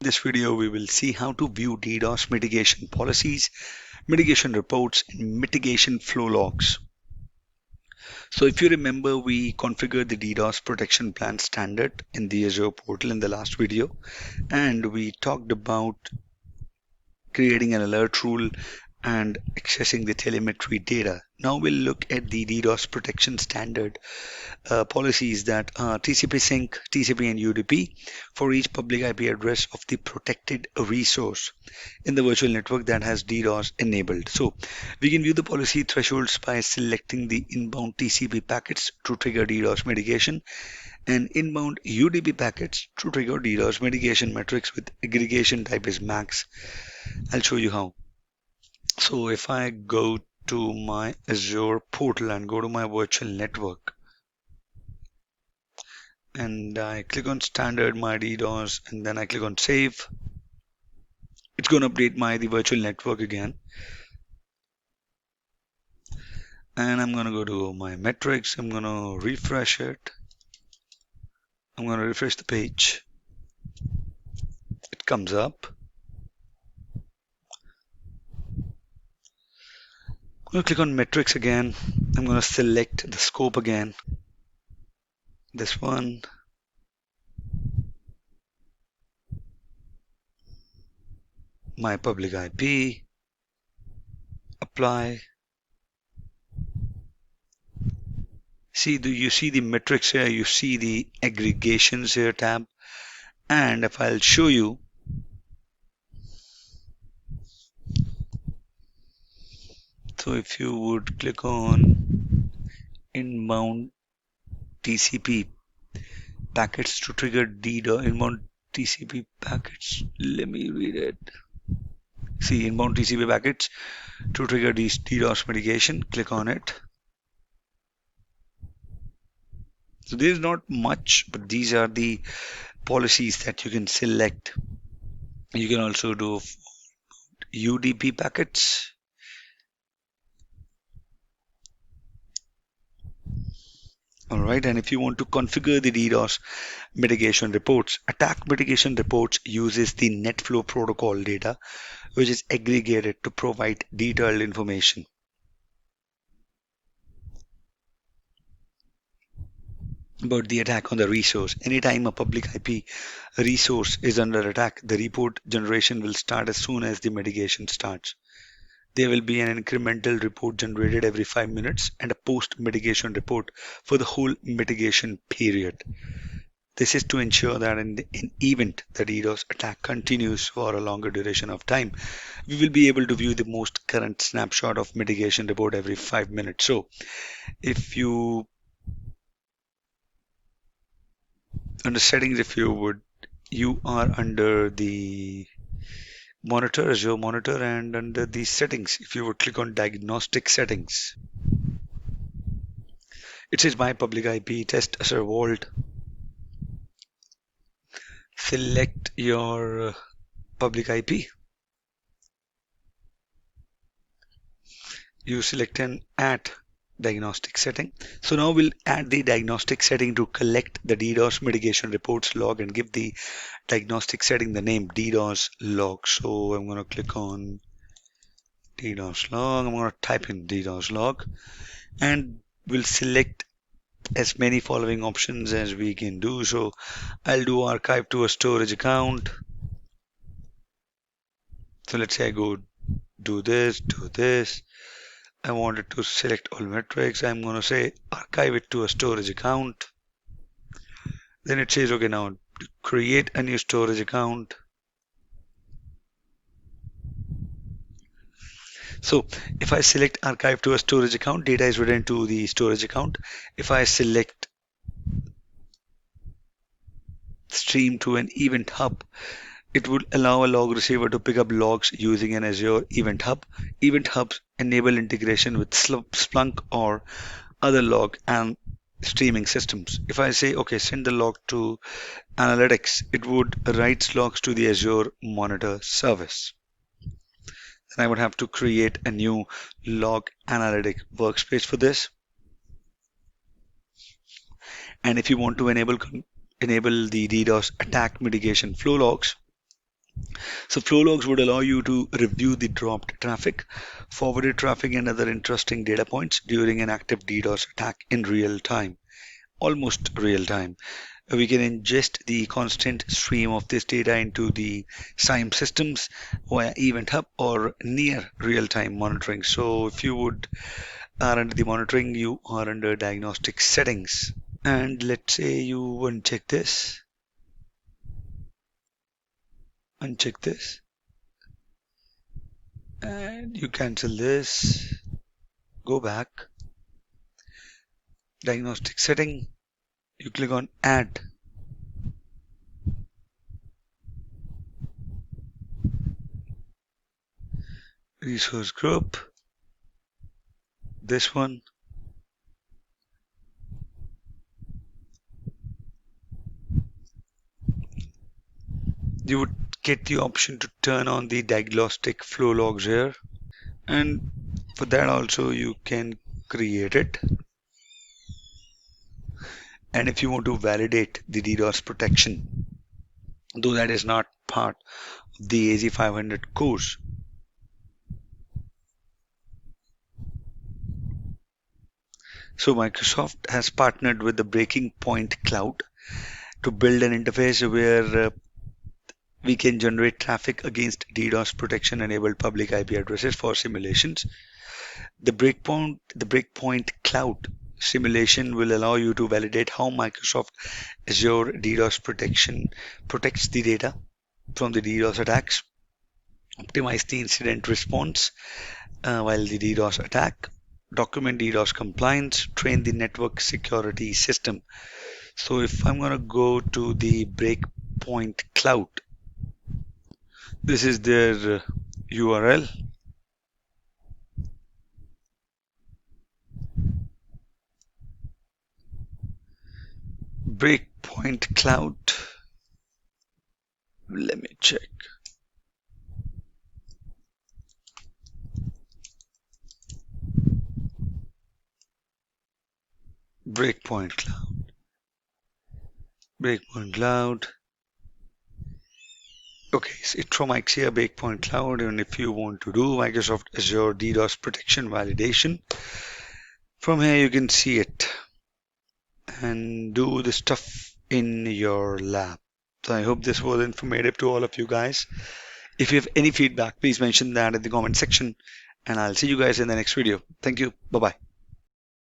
In this video, we will see how to view DDoS mitigation policies, mitigation reports, and mitigation flow logs. So if you remember, we configured the DDoS protection plan standard in the Azure portal in the last video, and we talked about creating an alert rule and accessing the telemetry data. Now we'll look at the DDoS protection standard policies that are TCP sync, TCP, and UDP for each public IP address of the protected resource in the virtual network that has DDoS enabled. So we can view the policy thresholds by selecting the inbound TCP packets to trigger DDoS mitigation and inbound UDP packets to trigger DDoS mitigation metrics with aggregation type is max. I'll show you how. So if I go to my Azure portal and go to my virtual network, and I click on standard my DDoS, and then I click on save, it's going to update the virtual network again. And I'm going to go to my metrics. I'm going to refresh it. I'm going to refresh the page. It comes up. I'm going to click on metrics again. I'm going to select the scope again. This one. My public IP. Apply. You see the metrics here. You see the aggregations here tab. And if I'll show you, so if you would click on inbound TCP packets to trigger DDoS, inbound TCP packets, let me read it. See, inbound TCP packets to trigger these DDoS mitigation, click on it. So there's not much, but these are the policies that you can select. You can also do UDP packets. Alright, and if you want to configure the DDoS mitigation reports, attack mitigation reports uses the NetFlow protocol data, which is aggregated to provide detailed information. About the attack on the resource. Anytime a public IP resource is under attack, the report generation will start as soon as the mitigation starts. There will be an incremental report generated every 5 minutes and a post-mitigation report for the whole mitigation period. This is to ensure that in event the DDoS attack continues for a longer duration of time, we will be able to view the most current snapshot of mitigation report every 5 minutes. So if you under settings, if you are under the monitor, Azure monitor, and under the settings, if you would click on diagnostic settings, it says my public IP test Azure Vault. Select your public IP. You select an add diagnostic setting. So now we'll add the diagnostic setting to collect the DDoS mitigation reports log and give the diagnostic setting the name DDoS log. So I'm going to click on DDoS log. I'm going to type in DDoS log, and we'll select as many following options as we can do. So I'll do archive to a storage account. So let's say I go do this. I wanted to select all metrics. I'm going to say archive it to a storage account. Then it says, okay, now create a new storage account. So if I select archive to a storage account, data is written to the storage account. If I select stream to an event hub, it would allow a log receiver to pick up logs using an Azure event hub. Event hubs enable integration with Splunk or other log and streaming systems. If I say, okay, send the log to analytics, it would write logs to the Azure monitor service. Then I would have to create a new log analytic workspace for this. And if you want to enable the DDoS attack mitigation flow logs, So flow logs would allow you to review the dropped traffic, forwarded traffic, and other interesting data points during an active DDoS attack in real time, almost real time. We can ingest the constant stream of this data into the SIEM systems via Event Hub or near real-time monitoring. So if you are under the monitoring, you are under diagnostic settings. And let's say you uncheck this, and you cancel this, go back, diagnostic setting, you click on add. Resource group, this one. You would get the option to turn on the diagnostic flow logs here, and for that also you can create it. And if you want to validate the DDoS protection, though that is not part of the AZ500 course, so Microsoft has partnered with the Breaking Point Cloud to build an interface where we can generate traffic against DDoS protection enabled public IP addresses for simulations. The Breakpoint Cloud simulation will allow you to validate how Microsoft Azure DDoS protection protects the data from the DDoS attacks, optimize the incident response while the DDoS attack, document DDoS compliance, train the network security system. So if I'm going to go to the Breakpoint Cloud, this is their URL. Breakpoint Cloud. Let me check. Breakpoint Cloud. Breakpoint Cloud. Okay, so it's from IXIA Breakpoint Cloud, and if you want to do Microsoft Azure DDoS protection validation, from here you can see it and do the stuff in your lab. So I hope this was informative to all of you guys. If you have any feedback, please mention that in the comment section, and I'll see you guys in the next video. Thank you. Bye-bye.